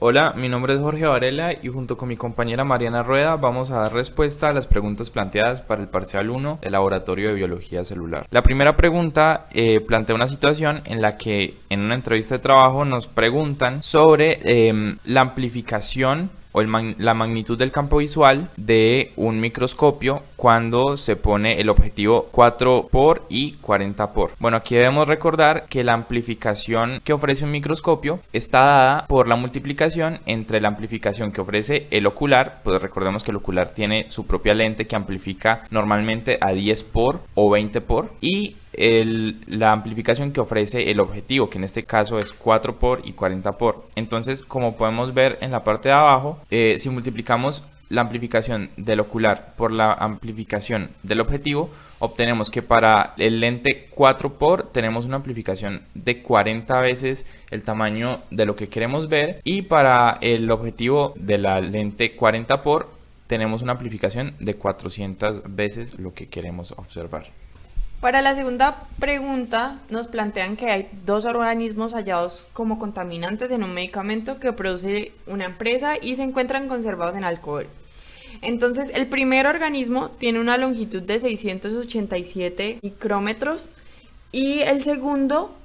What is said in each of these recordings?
Hola, mi nombre es Jorge Varela y junto con mi compañera Mariana Rueda vamos a dar respuesta a las preguntas planteadas para el parcial 1 del Laboratorio de Biología Celular. La primera pregunta plantea una situación en la que en una entrevista de trabajo nos preguntan sobre la amplificación o la magnitud del campo visual de un microscopio cuando se pone el objetivo 4 por y 40 por. Bueno, aquí debemos recordar que la amplificación que ofrece un microscopio está dada por la multiplicación entre la amplificación que ofrece el ocular, pues recordemos que el ocular tiene su propia lente que amplifica normalmente a 10 por o 20 por, y la amplificación que ofrece el objetivo, que en este caso es 4 por y 40 por. Entonces, como podemos ver en la parte de abajo, si multiplicamos la amplificación del ocular por la amplificación del objetivo, obtenemos que para el lente 4 por tenemos una amplificación de 40 veces el tamaño de lo que queremos ver, y para el objetivo de la lente 40 por tenemos una amplificación de 400 veces lo que queremos observar. Para la segunda pregunta nos plantean que hay dos organismos hallados como contaminantes en un medicamento que produce una empresa y se encuentran conservados en alcohol. Entonces, el primer organismo tiene una longitud de 687 micrómetros y el segundo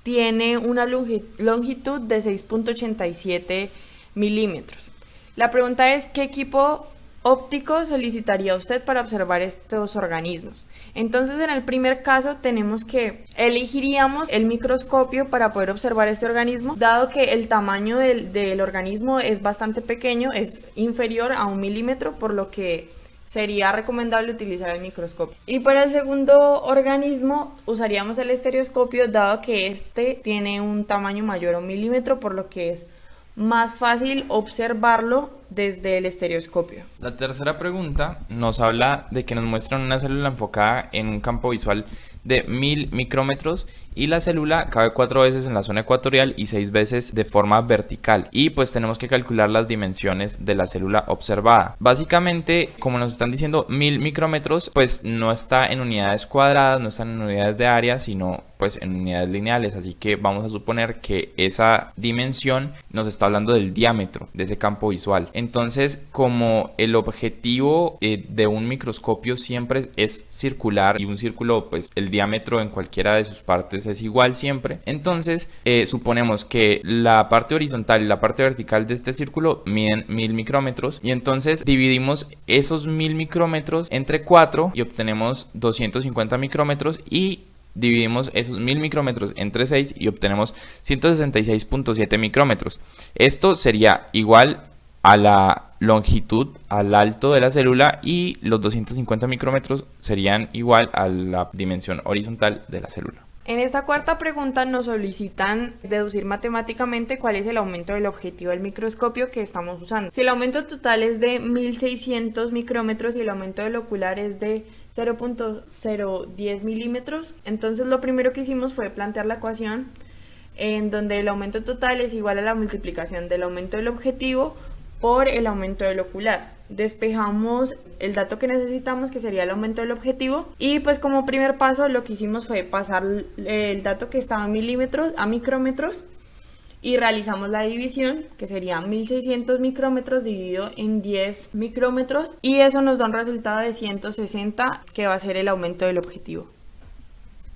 tiene una longitud de 6.87 milímetros. La pregunta es, ¿qué equipo óptico solicitaría usted para observar estos organismos? Entonces, en el primer caso tenemos que elegiríamos el microscopio para poder observar este organismo, dado que el tamaño del organismo es bastante pequeño, es inferior a 1 milímetro, por lo que sería recomendable utilizar el microscopio. Y para el segundo organismo usaríamos el estereoscopio, dado que este tiene un tamaño mayor a 1 milímetro, por lo que es más fácil observarlo desde el estereoscopio. La tercera pregunta nos habla de que nos muestran una célula enfocada en un campo visual de 1000 micrómetros y la célula cabe 4 veces en la zona ecuatorial y 6 veces de forma vertical, y pues tenemos que calcular las dimensiones de la célula observada. Básicamente, como nos están diciendo 1000 micrómetros, pues no está en unidades cuadradas, no están en unidades de área, sino pues en unidades lineales, así que vamos a suponer que esa dimensión nos está hablando del diámetro de ese campo visual. Entonces, como el objetivo de un microscopio siempre es circular, y un círculo, pues el diámetro en cualquiera de sus partes es igual siempre, entonces suponemos que la parte horizontal y la parte vertical de este círculo miden 1000 micrómetros, y entonces dividimos esos 1000 micrómetros entre 4 y obtenemos 250 micrómetros, y dividimos esos 1000 micrómetros entre 6 y obtenemos 166.7 micrómetros. Esto sería igual a la longitud, al alto de la célula, y los 250 micrómetros serían igual a la dimensión horizontal de la célula. En esta cuarta pregunta nos solicitan deducir matemáticamente cuál es el aumento del objetivo del microscopio que estamos usando. Si el aumento total es de 1600 micrómetros y el aumento del ocular es de 0.010 milímetros, entonces lo primero que hicimos fue plantear la ecuación en donde el aumento total es igual a la multiplicación del aumento del objetivo por el aumento del ocular. Despejamos el dato que necesitamos, que sería el aumento del objetivo, y pues como primer paso lo que hicimos fue pasar el dato que estaba en milímetros a micrómetros y realizamos la división, que sería 1600 micrómetros dividido en 10 micrómetros, y eso nos da un resultado de 160, que va a ser el aumento del objetivo.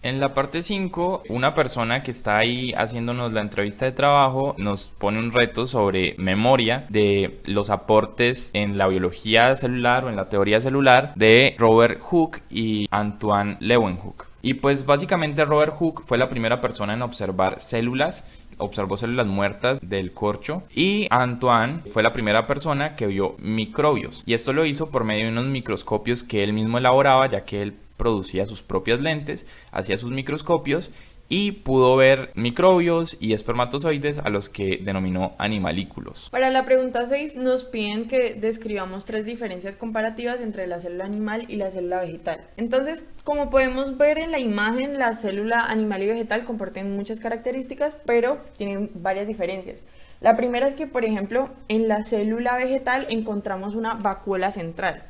En la parte 5, una persona que está ahí haciéndonos la entrevista de trabajo nos pone un reto sobre memoria de los aportes en la biología celular o en la teoría celular de Robert Hooke y Antoine Leeuwenhoek. Y pues básicamente Robert Hooke fue la primera persona en observar células, observó células muertas del corcho, y Antoine fue la primera persona que vio microbios, y esto lo hizo por medio de unos microscopios que él mismo elaboraba, ya que él producía sus propias lentes, hacía sus microscopios y pudo ver microbios y espermatozoides a los que denominó animalículos. Para la pregunta 6 nos piden que describamos 3 diferencias comparativas entre la célula animal y la célula vegetal. Entonces, como podemos ver en la imagen, la célula animal y vegetal comparten muchas características, pero tienen varias diferencias. La primera es que, por ejemplo, en la célula vegetal encontramos una vacuola central.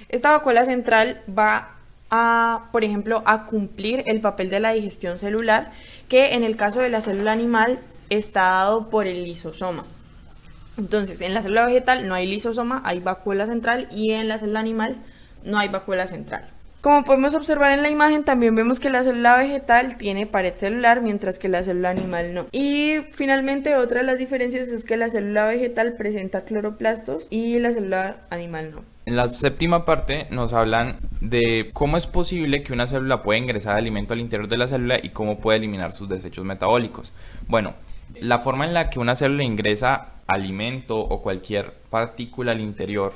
Esta vacuola central va por ejemplo, a cumplir el papel de la digestión celular, que en el caso de la célula animal está dado por el lisosoma. Entonces, en la célula vegetal no hay lisosoma, hay vacuola central, y en la célula animal no hay vacuola central. Como podemos observar en la imagen, también vemos que la célula vegetal tiene pared celular, mientras que la célula animal no. Y finalmente, otra de las diferencias es que la célula vegetal presenta cloroplastos y la célula animal no. En la séptima parte nos hablan de cómo es posible que una célula pueda ingresar alimento al interior de la célula y cómo puede eliminar sus desechos metabólicos. Bueno, la forma en la que una célula ingresa alimento o cualquier partícula al interior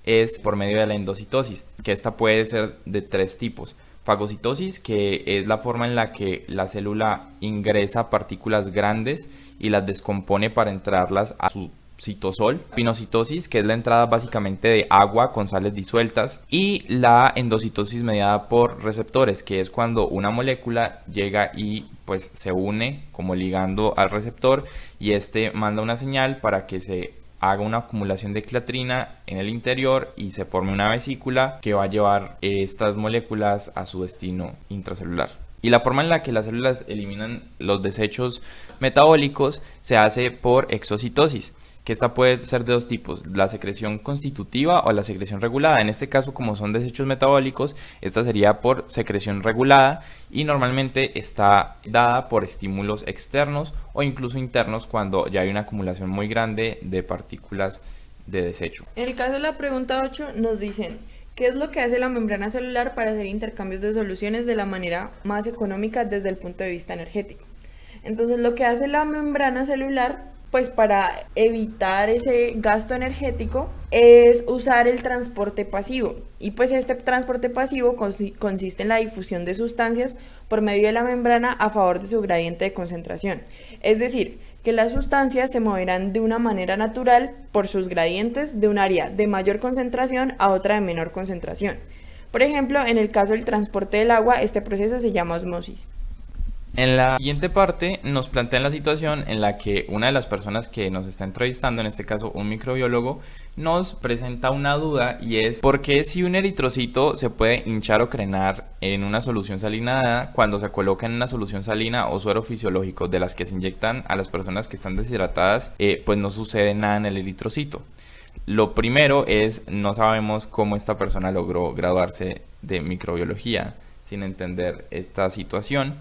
es por medio de la endocitosis, que esta puede ser de tres tipos. Fagocitosis, que es la forma en la que la célula ingresa partículas grandes y las descompone para entrarlas a su citosol. Pinocitosis, que es la entrada básicamente de agua con sales disueltas. Y la endocitosis mediada por receptores, que es cuando una molécula llega y pues se une como ligando al receptor y este manda una señal para que se haga una acumulación de clatrina en el interior y se forme una vesícula que va a llevar estas moléculas a su destino intracelular. Y la forma en la que las células eliminan los desechos metabólicos se hace por exocitosis, que esta puede ser de dos tipos, la secreción constitutiva o la secreción regulada. En este caso, como son desechos metabólicos, esta sería por secreción regulada y normalmente está dada por estímulos externos o incluso internos cuando ya hay una acumulación muy grande de partículas de desecho. En el caso de la pregunta 8 nos dicen: ¿qué es lo que hace la membrana celular para hacer intercambios de soluciones de la manera más económica desde el punto de vista energético? Entonces, lo que hace la membrana celular, pues para evitar ese gasto energético, es usar el transporte pasivo. Y pues este transporte pasivo consiste en la difusión de sustancias por medio de la membrana a favor de su gradiente de concentración. Es decir, que las sustancias se moverán de una manera natural por sus gradientes de un área de mayor concentración a otra de menor concentración. Por ejemplo, en el caso del transporte del agua, este proceso se llama osmosis. En la siguiente parte nos plantean la situación en la que una de las personas que nos está entrevistando, en este caso un microbiólogo, nos presenta una duda y es ¿por qué si un eritrocito se puede hinchar o crenar en una solución salinada cuando se coloca en una solución salina o suero fisiológico de las que se inyectan a las personas que están deshidratadas, pues no sucede nada en el eritrocito? Lo primero es, no sabemos cómo esta persona logró graduarse de microbiología sin entender esta situación.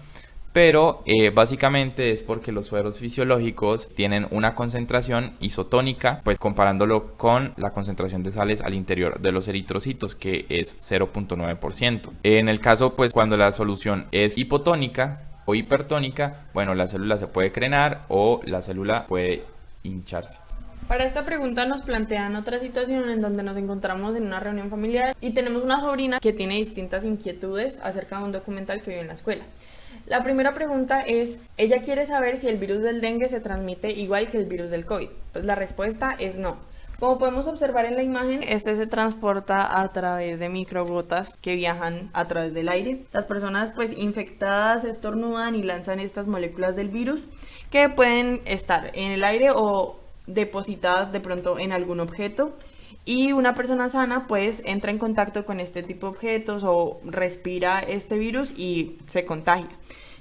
Pero básicamente es porque los sueros fisiológicos tienen una concentración isotónica, pues comparándolo con la concentración de sales al interior de los eritrocitos, que es 0.9%. En el caso, pues cuando la solución es hipotónica o hipertónica, bueno, la célula se puede crenar o la célula puede hincharse. Para esta pregunta nos plantean otra situación en donde nos encontramos en una reunión familiar y tenemos una sobrina que tiene distintas inquietudes acerca de un documental que vio en la escuela. La primera pregunta es, ella quiere saber si el virus del dengue se transmite igual que el virus del COVID. Pues la respuesta es no. Como podemos observar en la imagen, este se transporta a través de microgotas que viajan a través del aire. Las personas pues infectadas estornudan y lanzan estas moléculas del virus que pueden estar en el aire o depositadas de pronto en algún objeto. Y una persona sana pues entra en contacto con este tipo de objetos o respira este virus y se contagia.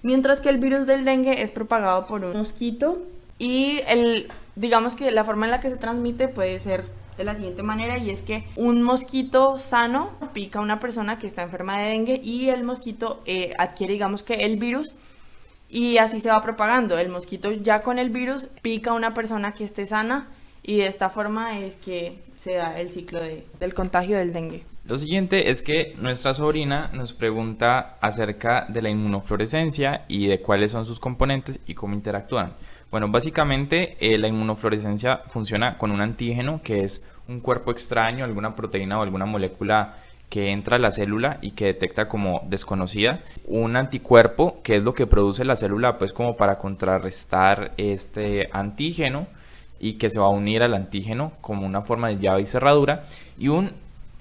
Mientras que el virus del dengue es propagado por un mosquito y digamos que la forma en la que se transmite puede ser de la siguiente manera, y es que un mosquito sano pica a una persona que está enferma de dengue y el mosquito adquiere digamos que el virus y así se va propagando. El mosquito ya con el virus pica a una persona que esté sana y de esta forma es que se da el ciclo del contagio del dengue. Lo siguiente es que nuestra sobrina nos pregunta acerca de la inmunofluorescencia y de cuáles son sus componentes y cómo interactúan. Bueno, básicamente la inmunofluorescencia funciona con un antígeno, que es un cuerpo extraño, alguna proteína o alguna molécula que entra a la célula y que detecta como desconocida, un anticuerpo, que es lo que produce la célula pues como para contrarrestar este antígeno y que se va a unir al antígeno como una forma de llave y cerradura, y un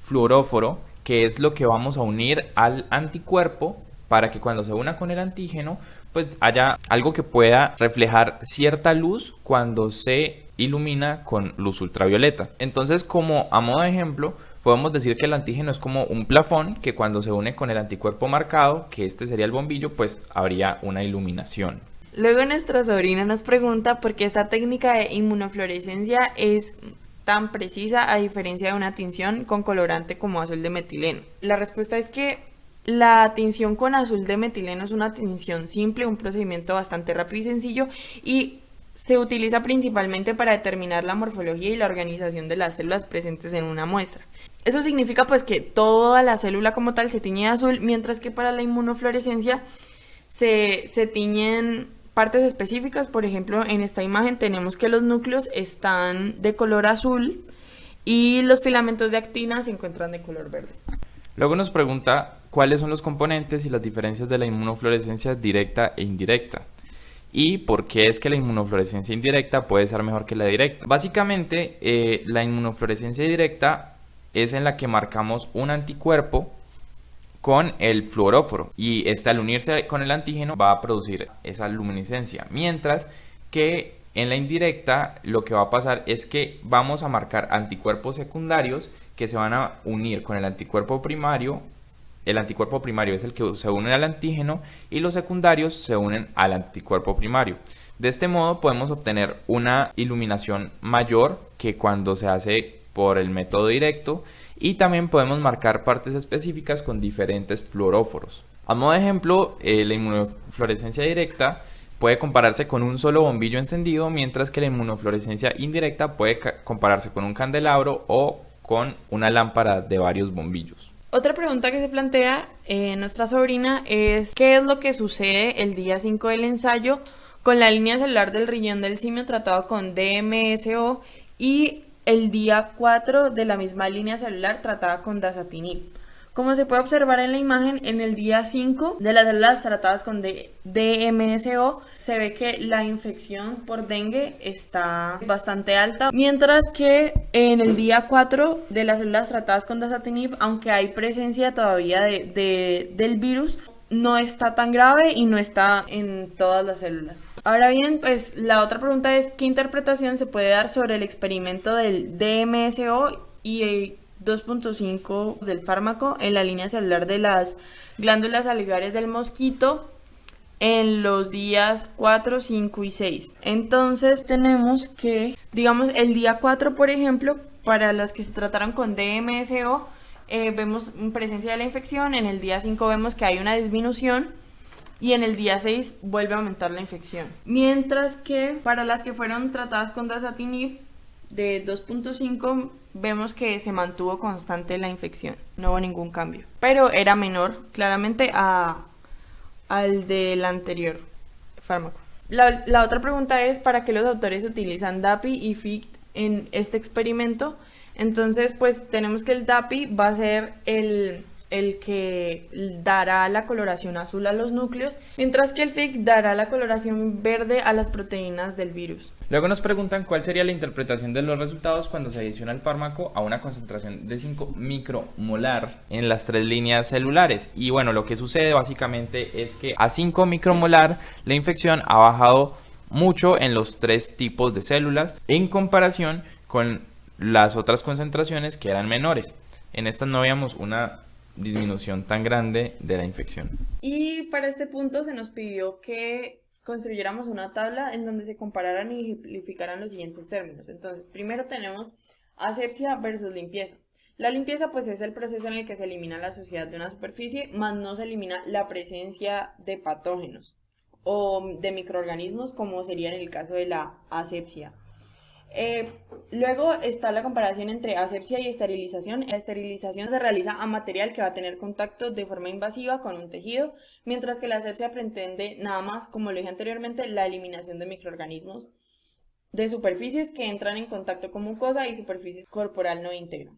fluoróforo, que es lo que vamos a unir al anticuerpo para que cuando se una con el antígeno pues haya algo que pueda reflejar cierta luz cuando se ilumina con luz ultravioleta. Entonces, como a modo de ejemplo, podemos decir que el antígeno es como un plafón que cuando se une con el anticuerpo marcado, que este sería el bombillo, pues habría una iluminación. Luego nuestra sobrina nos pregunta por qué esta técnica de inmunofluorescencia es tan precisa a diferencia de una tinción con colorante como azul de metileno. La respuesta es que la tinción con azul de metileno es una tinción simple, un procedimiento bastante rápido y sencillo, y se utiliza principalmente para determinar la morfología y la organización de las células presentes en una muestra. Eso significa pues que toda la célula como tal se tiñe de azul, mientras que para la inmunofluorescencia se tiñen partes específicas. Por ejemplo, en esta imagen tenemos que los núcleos están de color azul y los filamentos de actina se encuentran de color verde. Luego nos pregunta cuáles son los componentes y las diferencias de la inmunofluorescencia directa e indirecta. Y por qué es que la inmunofluorescencia indirecta puede ser mejor que la directa. Básicamente, la inmunofluorescencia directa es en la que marcamos un anticuerpo con el fluoróforo, y este, al unirse con el antígeno, va a producir esa luminiscencia, mientras que en la indirecta lo que va a pasar es que vamos a marcar anticuerpos secundarios que se van a unir con el anticuerpo primario. El anticuerpo primario es el que se une al antígeno y los secundarios se unen al anticuerpo primario. De este modo podemos obtener una iluminación mayor que cuando se hace por el método directo, y también podemos marcar partes específicas con diferentes fluoróforos. A modo de ejemplo, la inmunofluorescencia directa puede compararse con un solo bombillo encendido, mientras que la inmunofluorescencia indirecta puede compararse con un candelabro o con una lámpara de varios bombillos. Otra pregunta que se plantea nuestra sobrina es ¿qué es lo que sucede el día 5 del ensayo con la línea celular del riñón del simio tratado con DMSO y el día 4 de la misma línea celular tratada con dasatinib? Como se puede observar en la imagen, en el día 5 de las células tratadas con DMSO se ve que la infección por dengue está bastante alta, mientras que en el día 4 de las células tratadas con dasatinib, aunque hay presencia todavía del virus, no está tan grave y no está en todas las células. Ahora bien, pues la otra pregunta es ¿qué interpretación se puede dar sobre el experimento del DMSO y 2.5 del fármaco en la línea celular de las glándulas salivarias del mosquito en los días 4, 5 y 6? Entonces tenemos que, digamos, el día 4, por ejemplo, para las que se trataron con DMSO, vemos presencia de la infección, en el día 5 vemos que hay una disminución y en el día 6 vuelve a aumentar la infección. Mientras que para las que fueron tratadas con dasatinib de 2.5 vemos que se mantuvo constante la infección, no hubo ningún cambio, pero era menor claramente al del anterior fármaco. La otra pregunta es ¿para qué los autores utilizan DAPI y FIT en este experimento? Entonces pues tenemos que el DAPI va a ser el que dará la coloración azul a los núcleos, mientras que el FIT dará la coloración verde a las proteínas del virus. Luego nos preguntan cuál sería la interpretación de los resultados cuando se adiciona el fármaco a una concentración de 5 micromolar en las 3 líneas celulares. Y bueno, lo que sucede básicamente es que a 5 micromolar la infección ha bajado mucho en los 3 tipos de células en comparación con las otras concentraciones que eran menores. En estas no veíamos una disminución tan grande de la infección. Y para este punto se nos pidió que construyéramos una tabla en donde se compararan y ejemplificaran los siguientes términos. Entonces, primero tenemos asepsia versus limpieza. La limpieza pues es el proceso en el que se elimina la suciedad de una superficie, más no se elimina la presencia de patógenos o de microorganismos, como sería en el caso de la asepsia. Luego está la comparación entre asepsia y esterilización. La esterilización se realiza a material que va a tener contacto de forma invasiva con un tejido, mientras que la asepsia pretende nada más, como lo dije anteriormente, la eliminación de microorganismos de superficies que entran en contacto con mucosa y superficies corporal no íntegra.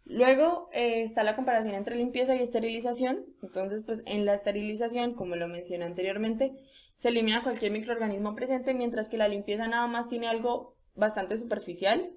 Luego está la comparación entre limpieza y esterilización. Entonces, pues en la esterilización, como lo mencioné anteriormente, se elimina cualquier microorganismo presente, mientras que la limpieza nada más tiene algo bastante superficial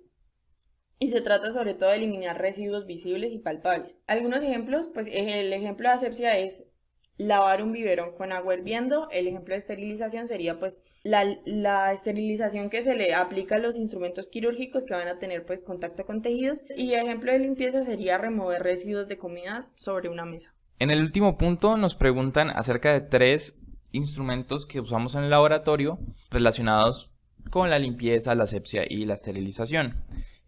y se trata sobre todo de eliminar residuos visibles y palpables. Algunos ejemplos, pues el ejemplo de asepsia es lavar un biberón con agua hirviendo. El ejemplo de esterilización sería pues la esterilización que se le aplica a los instrumentos quirúrgicos que van a tener pues contacto con tejidos, y el ejemplo de limpieza sería remover residuos de comida sobre una mesa. En el último punto nos preguntan acerca de 3 instrumentos que usamos en el laboratorio relacionados con la limpieza, la asepsia y la esterilización.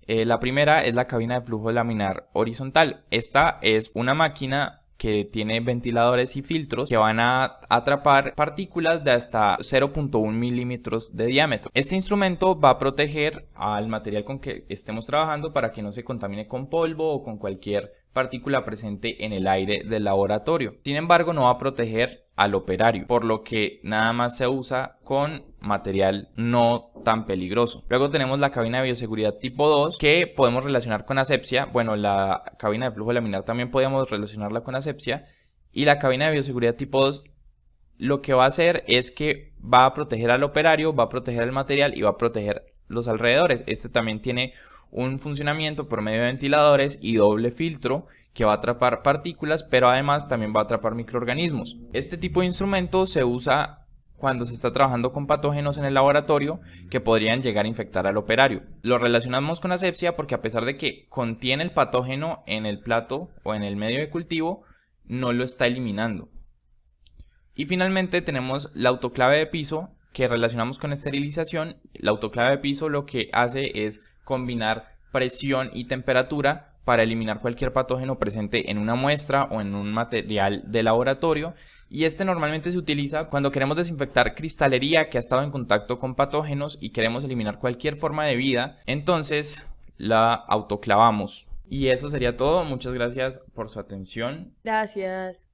La primera es la cabina de flujo laminar horizontal. Esta es una máquina que tiene ventiladores y filtros que van a atrapar partículas de hasta 0.1 milímetros de diámetro. Este instrumento va a proteger al material con que estemos trabajando para que no se contamine con polvo o con cualquier partícula presente en el aire del laboratorio. Sin embargo, no va a proteger al operario, por lo que nada más se usa con material no tan peligroso. Luego tenemos la cabina de bioseguridad tipo 2 que podemos relacionar con asepsia. Bueno, la cabina de flujo laminar también podemos relacionarla con asepsia. Y la cabina de bioseguridad tipo 2 lo que va a hacer es que va a proteger al operario, va a proteger el material y va a proteger los alrededores. Este también tiene un funcionamiento por medio de ventiladores y doble filtro que va a atrapar partículas, pero además también va a atrapar microorganismos. Este tipo de instrumento se usa cuando se está trabajando con patógenos en el laboratorio que podrían llegar a infectar al operario. Lo relacionamos con asepsia porque a pesar de que contiene el patógeno en el plato o en el medio de cultivo, no lo está eliminando. Y finalmente tenemos la autoclave de piso que relacionamos con esterilización. La autoclave de piso lo que hace es combinar presión y temperatura para eliminar cualquier patógeno presente en una muestra o en un material de laboratorio, y este normalmente se utiliza cuando queremos desinfectar cristalería que ha estado en contacto con patógenos y queremos eliminar cualquier forma de vida. Entonces la autoclavamos. Y eso sería todo. Muchas gracias por su atención. Gracias.